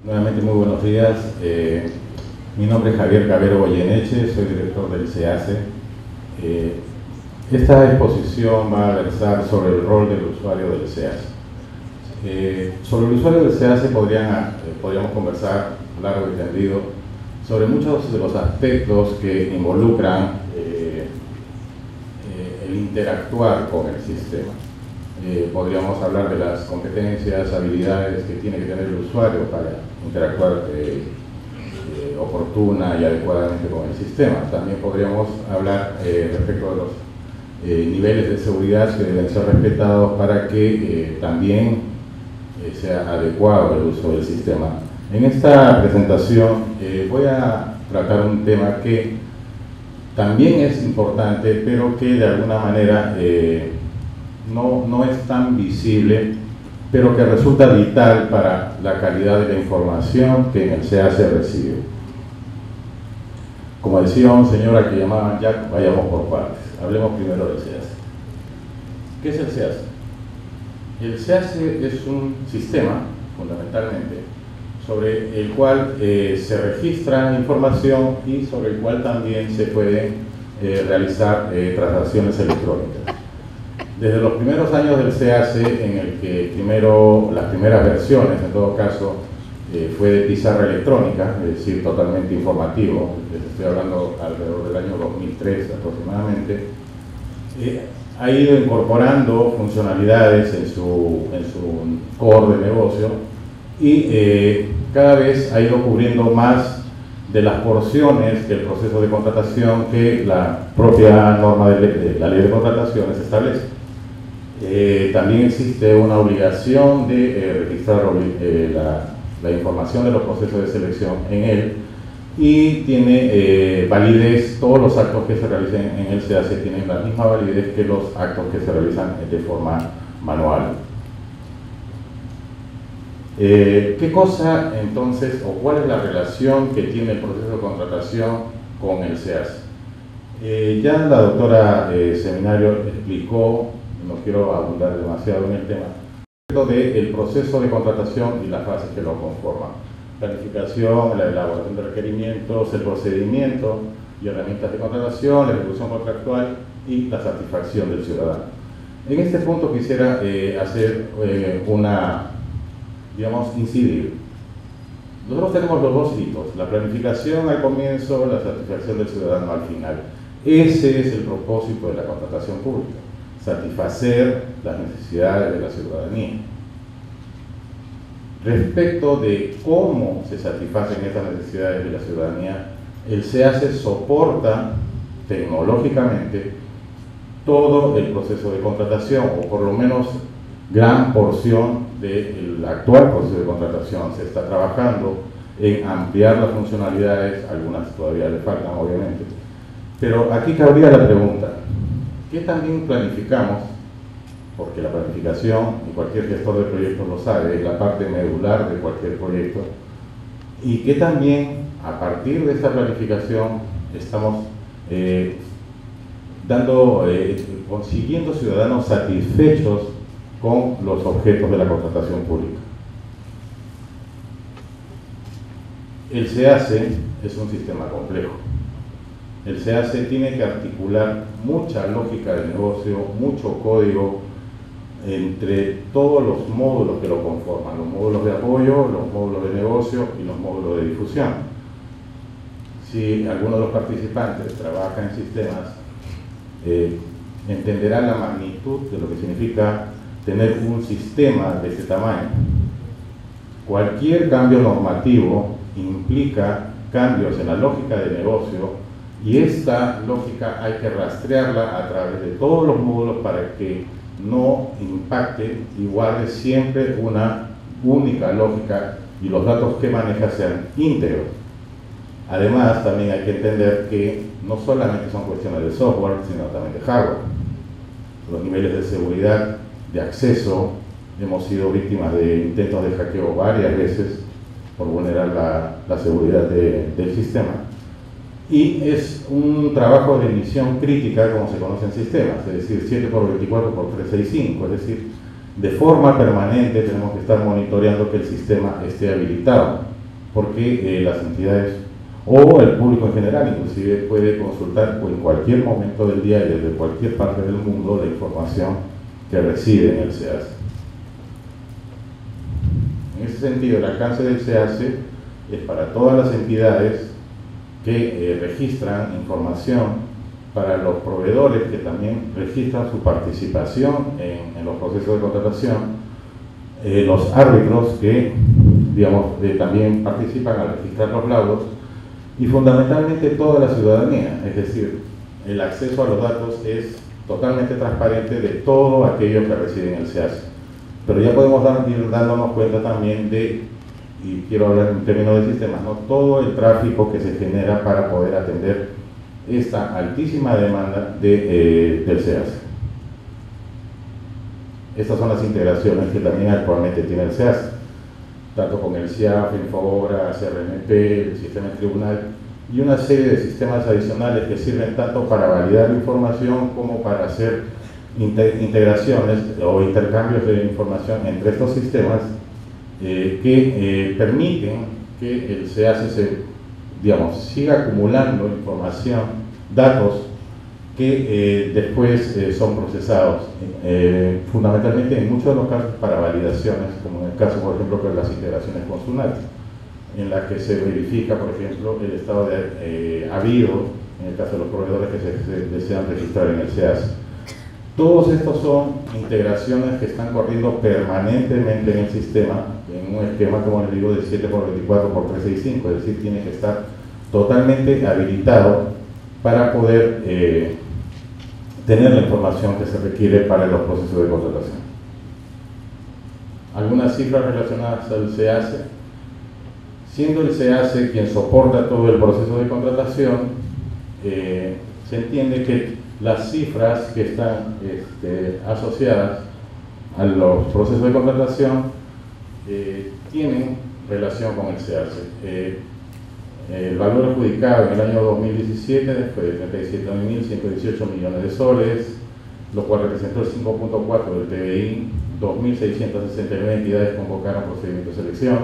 Nuevamente muy buenos días. Mi nombre es Javier Cabero Goyeneche, soy director del SEACE. Esta exposición va a versar sobre el rol del usuario del SEACE. Sobre el usuario del SEACE podríamos conversar largo y tendido sobre muchos de los aspectos que involucran el interactuar con el sistema. Podríamos hablar de las competencias, habilidades que tiene que tener el usuario para interactuar oportuna y adecuadamente con el sistema. También podríamos hablar respecto de los niveles de seguridad que deben ser respetados para que también sea adecuado el uso del sistema. En esta presentación voy a tratar un tema que también es importante, pero que de alguna manera no es tan visible, pero que resulta vital para la calidad de la información que en el SEACE recibe. Como decía un señor al que llamaban Jack, vayamos por partes. Hablemos primero del SEACE. ¿Qué es el SEACE? El SEACE es un sistema, fundamentalmente, sobre el cual se registra información y sobre el cual también se pueden realizar transacciones electrónicas. Desde los primeros años del SEACE, en el que las primeras versiones, en todo caso, fue de pizarra electrónica, es decir, totalmente informativo, les estoy hablando alrededor del año 2003 aproximadamente, ha ido incorporando funcionalidades en su core de negocio y cada vez ha ido cubriendo más de las porciones del proceso de contratación que la propia norma de la ley de contrataciones establece. También existe una obligación de registrar la información de los procesos de selección en él y tiene validez. Todos los actos que se realicen en el SEACE tienen la misma validez que los actos que se realizan de forma manual. ¿Qué cosa entonces, o cuál es la relación que tiene el proceso de contratación con el SEACE? Ya la doctora Seminario explicó, no quiero abundar demasiado en el tema, del proceso de contratación y las fases que lo conforman: planificación, la elaboración de requerimientos, el procedimiento y herramientas de contratación, la ejecución contractual y la satisfacción del ciudadano. En este punto quisiera hacer incidir. Nosotros tenemos los dos hitos: la planificación al comienzo, la satisfacción del ciudadano al final. Ese es el propósito de la contratación pública: satisfacer las necesidades de la ciudadanía. Respecto de cómo se satisfacen estas necesidades de la ciudadanía, el SEACE soporta tecnológicamente todo el proceso de contratación, o por lo menos gran porción del actual proceso de contratación. Se está trabajando en ampliar las funcionalidades, algunas todavía le faltan obviamente, pero aquí cabría la pregunta: ¿qué también planificamos? Porque la planificación, y cualquier gestor de proyectos lo sabe, es la parte medular de cualquier proyecto. Y que también, a partir de esta planificación, estamos consiguiendo ciudadanos satisfechos con los objetos de la contratación pública. El SEACE es un sistema complejo. El SEACE tiene que articular mucha lógica de negocio, mucho código entre todos los módulos que lo conforman: los módulos de apoyo, los módulos de negocio y los módulos de difusión. Si alguno de los participantes trabaja en sistemas, entenderá la magnitud de lo que significa tener un sistema de ese tamaño. Cualquier cambio normativo implica cambios en la lógica de negocio, y esta lógica hay que rastrearla a través de todos los módulos para que no impacte y guarde siempre una única lógica y los datos que maneja sean íntegros. Además, también hay que entender que no solamente son cuestiones de software, sino también de hardware. Los niveles de seguridad, de acceso, hemos sido víctimas de intentos de hackeo varias veces por vulnerar la seguridad del sistema. Y es un trabajo de misión crítica, como se conoce en sistemas, es decir, 7x24x365, es decir, de forma permanente tenemos que estar monitoreando que el sistema esté habilitado. porque las entidades o el público en general inclusive puede consultar en cualquier momento del día y desde cualquier parte del mundo la información que recibe en el SEACE. En ese sentido, el alcance del SEACE es para todas las entidades que registran información, para los proveedores que también registran su participación en los procesos de contratación, los árbitros que, digamos, también participan al registrar los laudos, y fundamentalmente toda la ciudadanía, es decir, el acceso a los datos es totalmente transparente de todo aquello que recibe en el SEACE. Pero ya podemos ir dándonos cuenta también de, y quiero hablar en términos de sistemas, ¿no?, todo el tráfico que se genera para poder atender esta altísima demanda del SEACE. Estas son las integraciones que también actualmente tiene el SEACE, tanto con el CIAF, Infobra, CRMP, el sistema del tribunal y una serie de sistemas adicionales que sirven tanto para validar la información como para hacer integraciones o intercambios de información entre estos sistemas que permiten que el SEACE siga acumulando información, datos que después son procesados, fundamentalmente en muchos de los casos para validaciones, como en el caso, por ejemplo, de las integraciones con SUNAT, en la que se verifica, por ejemplo, el estado de habido, en el caso de los proveedores que se desean registrar en el SEACE. Todos estos son integraciones que están corriendo permanentemente en el sistema, en un esquema, como les digo, de 7x24x365, es decir, tiene que estar totalmente habilitado para poder tener la información que se requiere para los procesos de contratación. Algunas cifras relacionadas al SEACE. Siendo el SEACE quien soporta todo el proceso de contratación, se entiende que las cifras que están asociadas a los procesos de contratación tienen relación con el SEACE. El valor adjudicado en el año 2017 fue de 37.118 millones de soles, lo cual representó el 5.4% del PBI. 2.669 entidades convocaron procedimientos de selección,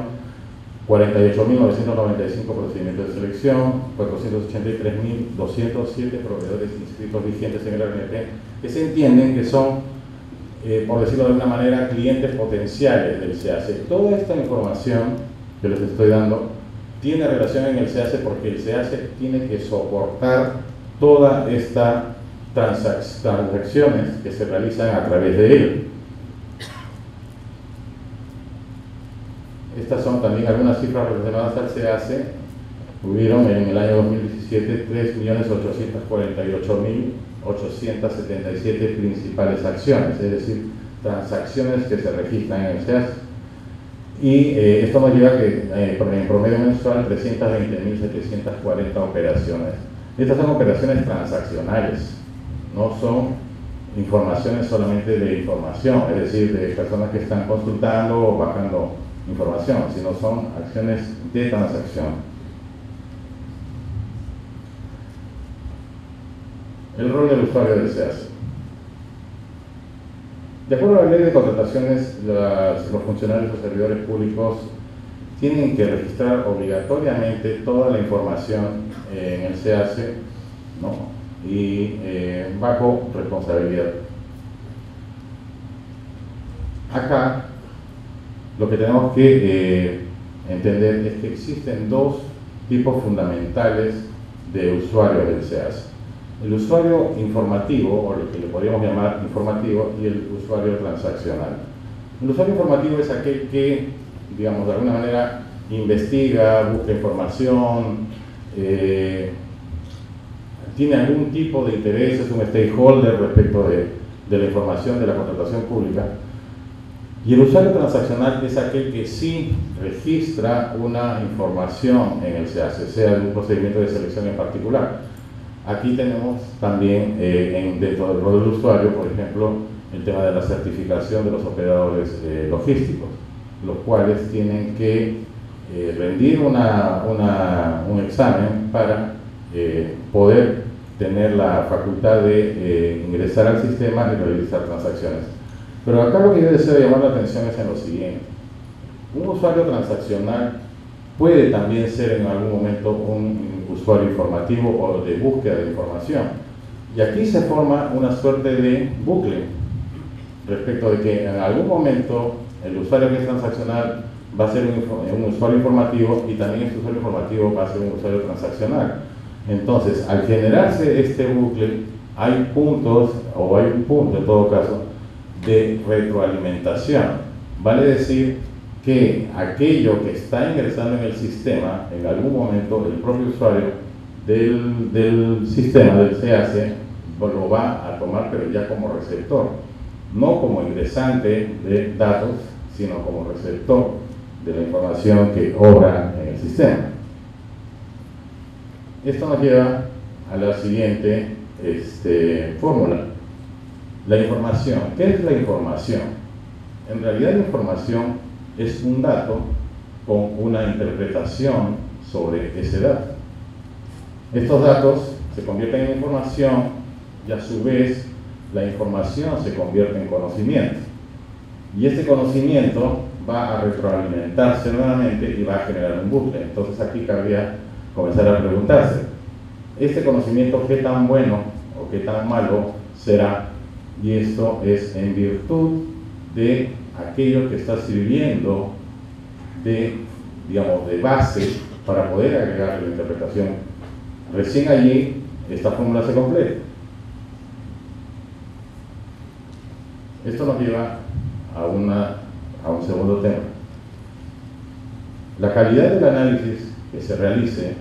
48.995 procedimientos de selección, 483.207 proveedores inscritos vigentes en el RNP, que se entienden que son, por decirlo de alguna manera, clientes potenciales del SEACE. Toda esta información que les estoy dando tiene relación en el SEACE porque el SEACE tiene que soportar todas estas transacciones que se realizan a través de él. Estas son también algunas cifras relacionadas al SEACE. Hubieron en el año 2017 3.848.877 principales acciones, es decir, transacciones que se registran en el SEACE. Y esto nos lleva a que en promedio mensual 320.740 operaciones. Estas son operaciones transaccionales, no son informaciones solamente de información, es decir, de personas que están consultando o bajando información, sino son acciones de transacción. El rol del usuario del SEACE. De acuerdo a la ley de contrataciones, los funcionarios o servidores públicos tienen que registrar obligatoriamente toda la información en el SEACE, ¿no?, y bajo responsabilidad. Acá lo que tenemos que entender es que existen dos tipos fundamentales de usuarios del SEACE. El usuario informativo, o lo que le podríamos llamar informativo, y el usuario transaccional. El usuario informativo es aquel que, digamos, de alguna manera investiga, busca información, tiene algún tipo de interés, es un stakeholder respecto de la información de la contratación pública. Y el usuario transaccional es aquel que sí registra una información en el SEACE, sea de un procedimiento de selección en particular. Aquí tenemos también dentro del rol del usuario, por ejemplo, el tema de la certificación de los operadores logísticos, los cuales tienen que rendir un examen para poder tener la facultad de ingresar al sistema y realizar transacciones. Pero acá lo que yo deseo llamar la atención es en lo siguiente. Un usuario transaccional puede también ser en algún momento un usuario informativo o de búsqueda de información. Y aquí se forma una suerte de bucle respecto de que en algún momento el usuario que es transaccional va a ser un usuario informativo y también este usuario informativo va a ser un usuario transaccional. Entonces, al generarse este bucle, hay puntos, o hay un punto en todo caso, de retroalimentación. Vale decir que aquello que está ingresando en el sistema, en algún momento el propio usuario del sistema, del CAC, lo va a tomar, pero ya como receptor, no como ingresante de datos, sino como receptor de la información que obra en el sistema. Esto nos lleva a la siguiente fórmula. La información. ¿Qué es la información? En realidad la información es un dato con una interpretación sobre ese dato. Estos datos se convierten en información y a su vez la información se convierte en conocimiento. Y este conocimiento va a retroalimentarse nuevamente y va a generar un bucle. Entonces aquí cabría comenzar a preguntarse, ¿este conocimiento qué tan bueno o qué tan malo será? Y esto es en virtud de aquello que está sirviendo de, digamos, de base para poder agregar la interpretación. Recién allí esta fórmula se completa. Esto nos lleva a un segundo tema. La calidad del análisis que se realice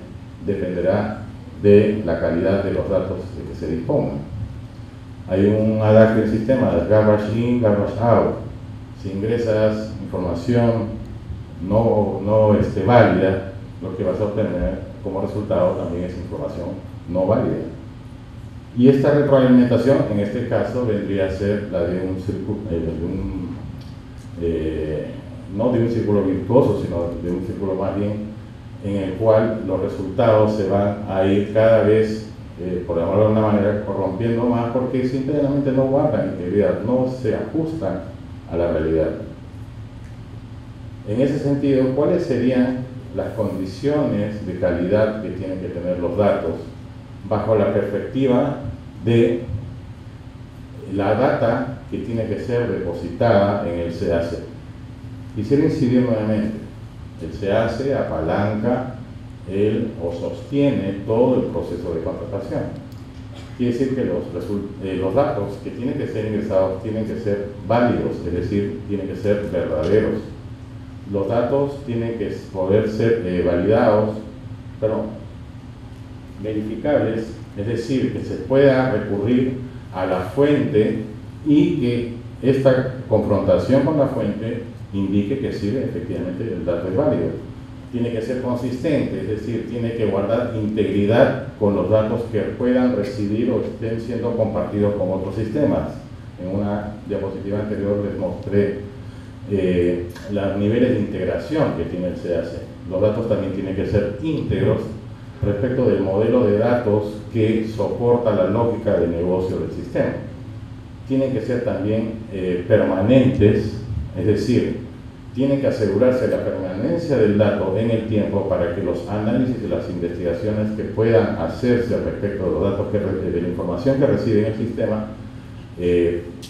dependerá de la calidad de los datos de que se dispongan. Hay un adagio del sistema, garbage in, garbage out. Si ingresas información no válida, lo que vas a obtener como resultado también es información no válida. Y esta retroalimentación, en este caso, vendría a ser la de un círculo, no de un círculo virtuoso, sino de un círculo más bien en el cual los resultados se van a ir cada vez, por llamarlo de una manera, corrompiendo más porque simplemente no guardan integridad, no se ajustan a la realidad. En ese sentido, ¿cuáles serían las condiciones de calidad que tienen que tener los datos bajo la perspectiva de la data que tiene que ser depositada en el CAC? Quisiera incidir nuevamente, el CAC apalanca o sostiene todo el proceso de contratación. Quiere decir que los datos que tienen que ser ingresados tienen que ser válidos, es decir, tienen que ser verdaderos. Los datos tienen que poder ser validados, verificables, es decir, que se pueda recurrir a la fuente y que esta confrontación con la fuente indique que sí, efectivamente el dato es válido. Tiene que ser consistente, es decir, tiene que guardar integridad con los datos que puedan recibir o estén siendo compartidos con otros sistemas. En una diapositiva anterior les mostré los niveles de integración que tiene el CAC. Los datos también tienen que ser íntegros respecto del modelo de datos que soporta la lógica de negocio del sistema. Tienen que ser también permanentes, es decir, tienen que asegurarse de la permanencia del dato en el tiempo para que los análisis y las investigaciones que puedan hacerse respecto de los datos, de la información que recibe en el sistema,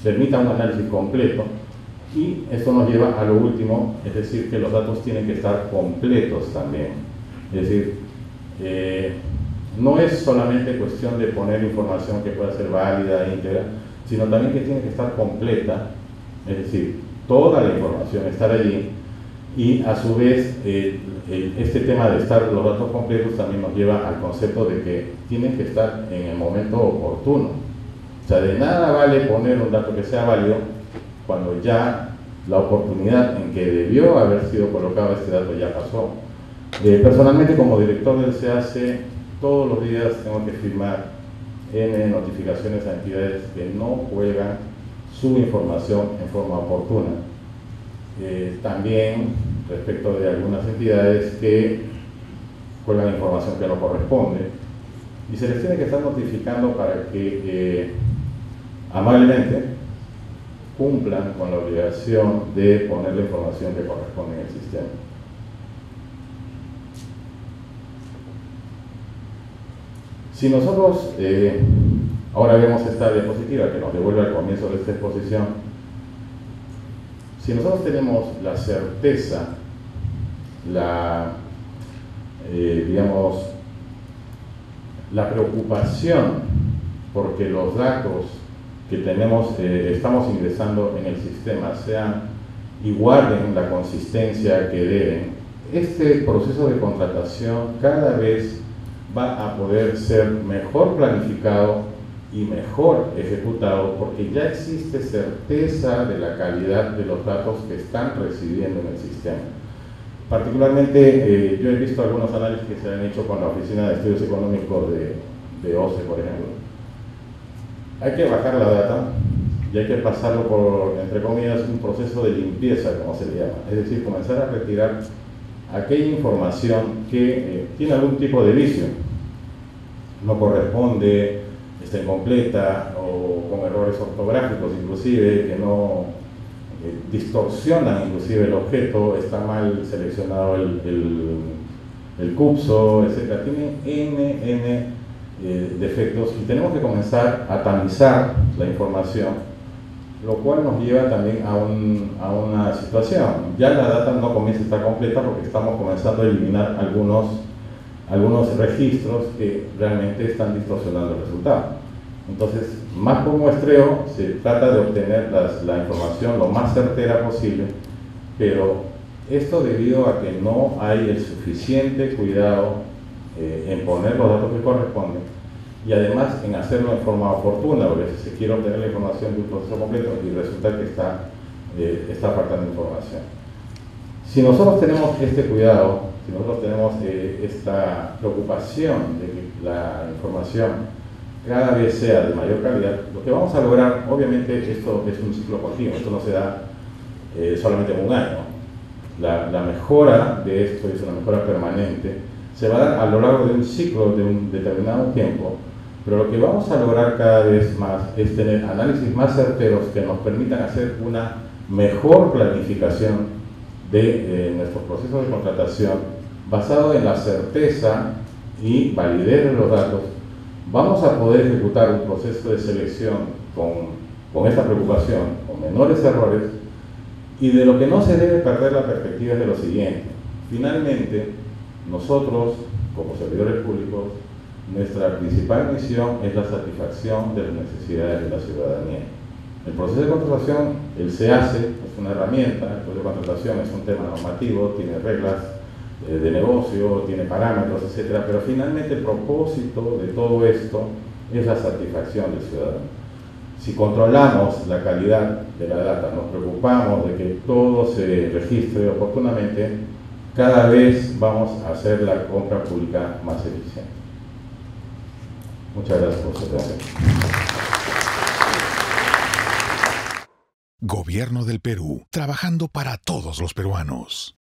permitan un análisis completo. Y esto nos lleva a lo último, es decir, que los datos tienen que estar completos también. Es decir, no es solamente cuestión de poner información que pueda ser válida e íntegra, sino también que tiene que estar completa, es decir, toda la información estar allí, y a su vez este tema de estar los datos completos también nos lleva al concepto de que tienen que estar en el momento oportuno. O sea, de nada vale poner un dato que sea válido cuando ya la oportunidad en que debió haber sido colocado este dato ya pasó. Personalmente, como director del CAC, todos los días tengo que firmar N notificaciones a entidades que no cuelgan su información en forma oportuna. También respecto de algunas entidades que cuelgan información que no corresponde, y se les tiene que estar notificando para que amablemente cumplan con la obligación de poner la información que corresponde en el sistema. Si nosotros, ahora vemos esta diapositiva que nos devuelve al comienzo de esta exposición, si nosotros tenemos la certeza, digamos, la preocupación porque los datos que tenemos, estamos ingresando en el sistema sean y guarden la consistencia que deben, este proceso de contratación cada vez va a poder ser mejor planificado y mejor ejecutado porque ya existe certeza de la calidad de los datos que están recibiendo en el sistema. Particularmente, yo he visto algunos análisis que se han hecho con la Oficina de Estudios Económicos de OCE, por ejemplo. Hay que bajar la data y hay que pasarlo por, entre comillas, un proceso de limpieza, como se le llama. Es decir, comenzar a retirar aquella información que tiene algún tipo de vicio, no corresponde, está incompleta o con errores ortográficos inclusive, que no distorsionan inclusive el objeto, está mal seleccionado el CUPSO, etc. Tiene N defectos y tenemos que comenzar a tamizar la información, lo cual nos lleva también a una situación. Ya la data no comienza a estar completa porque estamos comenzando a eliminar algunos registros que realmente están distorsionando el resultado. Entonces, más por muestreo, se trata de obtener la información lo más certera posible, pero esto debido a que no hay el suficiente cuidado en poner los datos que corresponden y además en hacerlo en forma oportuna, porque se quiere obtener la información de un proceso completo y resulta que está faltando información. Si nosotros tenemos este cuidado, si nosotros tenemos esta preocupación de que la información cada vez sea de mayor calidad, lo que vamos a lograr, obviamente esto es un ciclo continuo, esto no se da solamente en un año. La mejora de esto es una mejora permanente, se va a dar a lo largo de un ciclo de un determinado tiempo, pero lo que vamos a lograr cada vez más es tener análisis más certeros que nos permitan hacer una mejor planificación de nuestros procesos de contratación basado en la certeza y validez de los datos. Vamos a poder ejecutar un proceso de selección con esta preocupación, con menores errores, y de lo que no se debe perder la perspectiva es de lo siguiente. Finalmente, nosotros, como servidores públicos, nuestra principal misión es la satisfacción de las necesidades de la ciudadanía. El proceso de contratación, él se hace, es una herramienta, el proceso de contratación es un tema normativo, tiene reglas de negocio, tiene parámetros, etcétera, pero finalmente el propósito de todo esto es la satisfacción del ciudadano. Si controlamos la calidad de la data, nos preocupamos de que todo se registre oportunamente, cada vez vamos a hacer la compra pública más eficiente. Muchas gracias por su atención. Gobierno del Perú, trabajando para todos los peruanos.